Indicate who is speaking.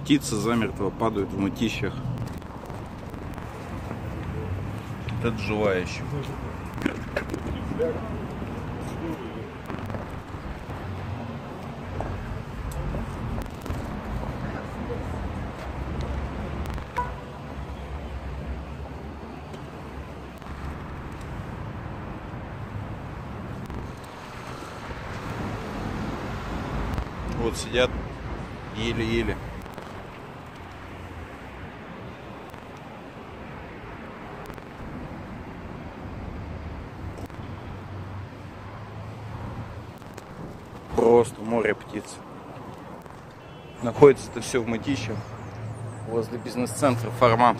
Speaker 1: птицы замертво падают в мытищах. Это живая еще. Вот сидят еле-еле. Просто море птиц. Находится это все в Мытищах, возле бизнес-центра «Формат».